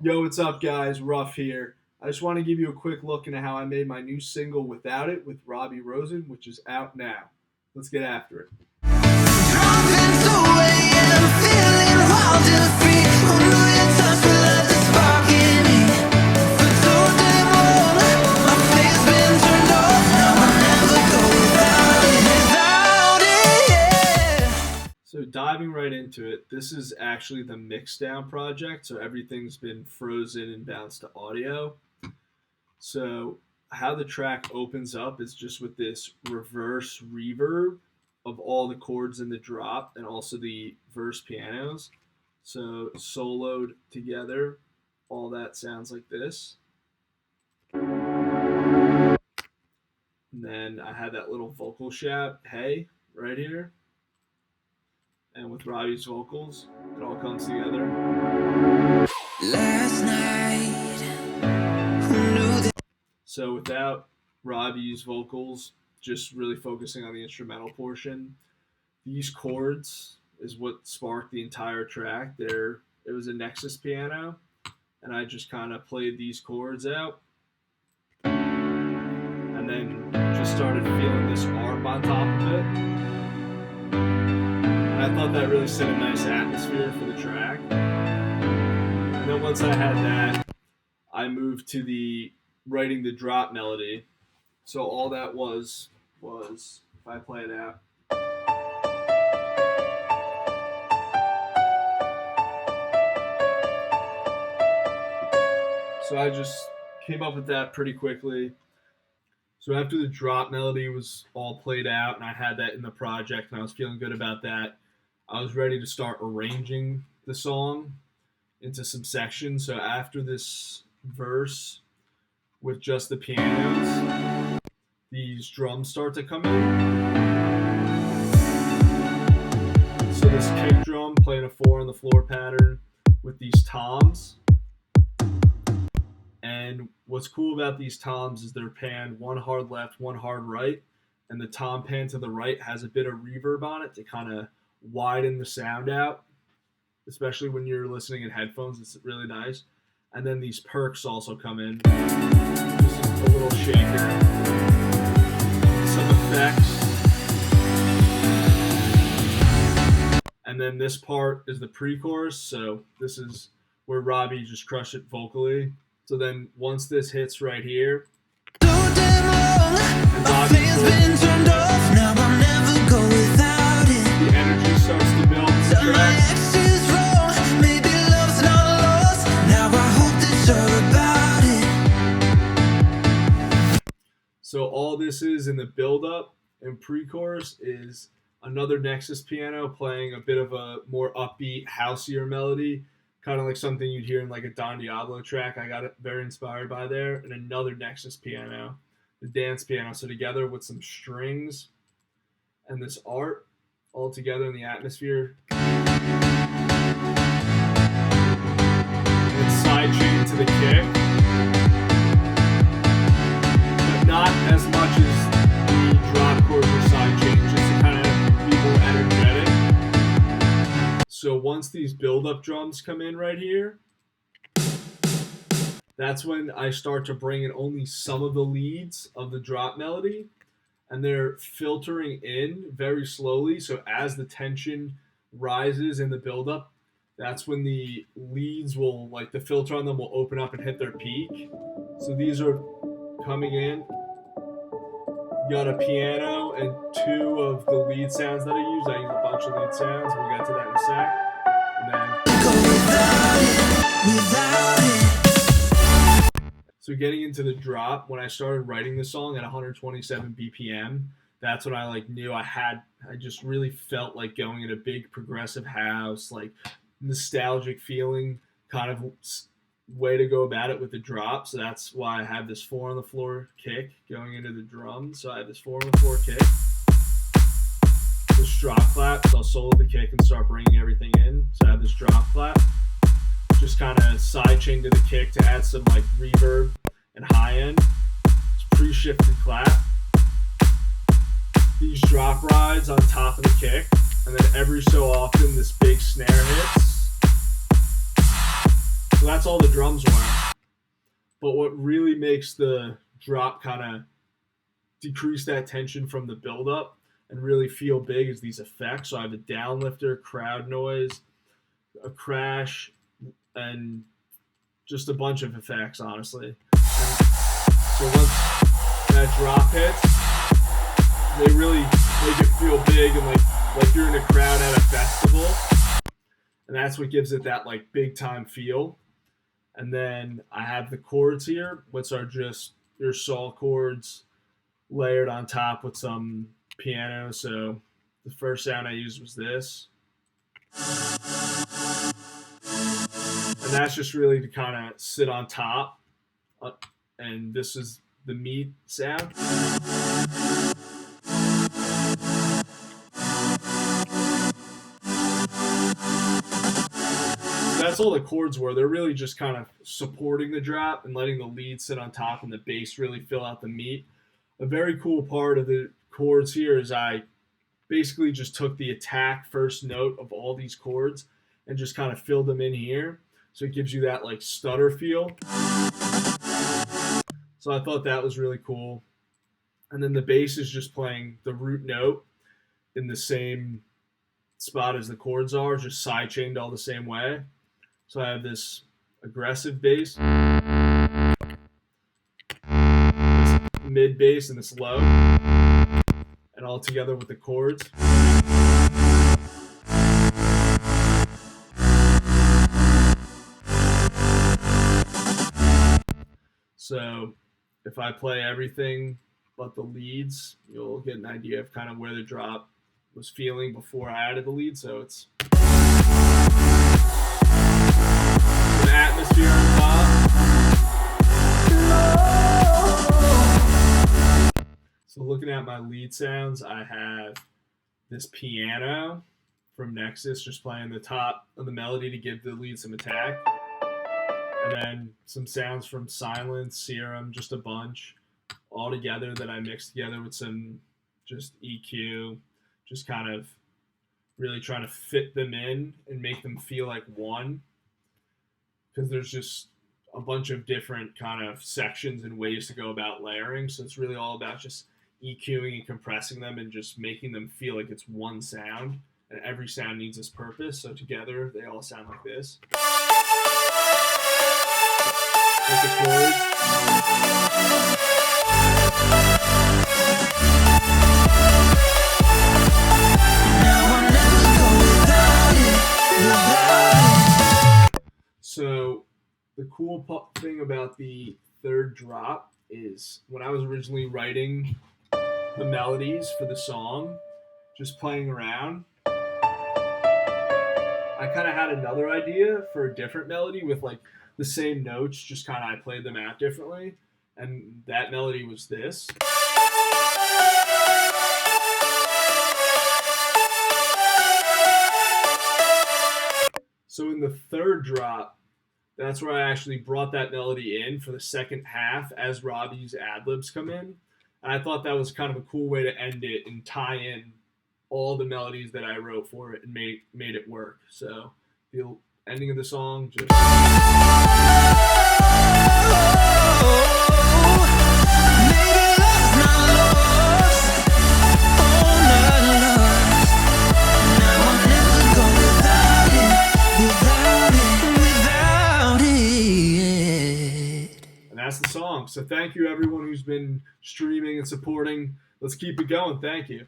Yo, what's up, guys? Ruff here. I just want to give you a quick look into how I made my new single Without It with Robbie Rosen, which is out now. Let's get after it. So diving right into it, this is actually the Mixdown project. So everything's been frozen and bounced to audio. So how the track opens up is just with this reverse reverb of all the chords in the drop and also the verse pianos. So soloed together, all that sounds like this. And then I had that little vocal shout, hey, right here. And with Robbie's vocals, it all comes together. Last night, so without Robbie's vocals, just really focusing on the instrumental portion, these chords is what sparked the entire track. It was a Nexus piano, and I just kind of played these chords out, and then just started feeling this arp on top of it. I thought that really set a nice atmosphere for the track. And then once I had that, I moved to the writing the drop melody. So all that was if I play it out. So I just came up with that pretty quickly. So after the drop melody was all played out and I had that in the project and I was feeling good about that, I was ready to start arranging the song into some sections. So after this verse with just the pianos, these drums start to come in. So this kick drum playing a 4 on the floor pattern with these toms. And what's cool about these toms is they're panned one hard left, one hard right. And the tom pan to the right has a bit of reverb on it to kind of widen the sound out, especially when you're listening in headphones. It's really nice. And then these perks also come in, just a little shaker, some effects, and then this part is the pre-chorus. So this is where Robbie just crushed it vocally. So then once this hits right here, and Robbie's the energy starts to build in the track. So all this is in the build-up and pre-chorus is another Nexus piano playing a bit of a more upbeat, houseier melody, kind of like something you'd hear in like a Don Diablo track. I got it very inspired by there, and another Nexus piano, the dance piano. So together with some strings and this art all together in the atmosphere. And sidechain to the kick. Not as much as the drop chords or sidechain, just to kind of be more energetic. So once these build-up drums come in right here, that's when I start to bring in only some of the leads of the drop melody, and they're filtering in very slowly. So as the tension rises in the build-up, that's when the leads will, like the filter on them will open up and hit their peak. So these are coming in. You got a piano and 2 of the lead sounds that I use. I use a bunch of lead sounds. We'll get to that in a sec. And then, so getting into the drop, when I started writing the song at 127 BPM, that's when I knew I just really felt like going in a big progressive house, like nostalgic feeling kind of way to go about it with the drop. So that's why I have this 4 on the floor kick going into the drum. So I have this 4 on the floor kick, this drop clap. So I'll solo the kick and start bringing everything in. So I have this drop clap, just kind of sidechain to the kick to add some reverb and high end. It's pre-shifted clap. These drop rides on top of the kick, and then every so often this big snare hits. So that's all the drums were. But what really makes the drop kind of decrease that tension from the buildup and really feel big is these effects. So I have a downlifter, crowd noise, a crash, and just a bunch of effects, honestly. And so once that drop hits, they really make it feel big and like you're in a crowd at a festival. And that's what gives it that like big time feel. And then I have the chords here, which are just your saw chords layered on top with some piano. So the first sound I used was this. And that's just really to kind of sit on top. And this is the meat sound. That's all the chords were. They're really just kind of supporting the drop and letting the lead sit on top and the bass really fill out the meat. A very cool part of the chords here is I basically just took the attack first note of all these chords and just kind of filled them in here. So it gives you that like stutter feel. So I thought that was really cool. And then the bass is just playing the root note in the same spot as the chords are, just sidechained all the same way. So I have this aggressive bass, this mid bass, and this low, and all together with the chords. So if I play everything but the leads, you'll get an idea of kind of where the drop was feeling before I added the lead. So it's an atmosphere on top. So looking at my lead sounds, I have this piano from Nexus just playing the top of the melody to give the lead some attack. And then some sounds from Silence, Serum, just a bunch all together that I mixed together with some just EQ, just kind of really trying to fit them in and make them feel like one. Because there's just a bunch of different kind of sections and ways to go about layering. So it's really all about just EQing and compressing them and just making them feel like it's one sound. And every sound needs its purpose. So together, they all sound like this. With the chords. So the cool thing about the third drop is when I was originally writing the melodies for the song, just playing around, I kind of had another idea for a different melody with like the same notes, just kind of I played them out differently. And that melody was this. So in the third drop, that's where I actually brought that melody in for the second half as Robbie's ad-libs come in. And I thought that was kind of a cool way to end it and tie in all the melodies that I wrote for it and made it work. So the ending of the song just... That's the song. So thank you everyone who's been streaming and supporting. Let's keep it going. Thank you.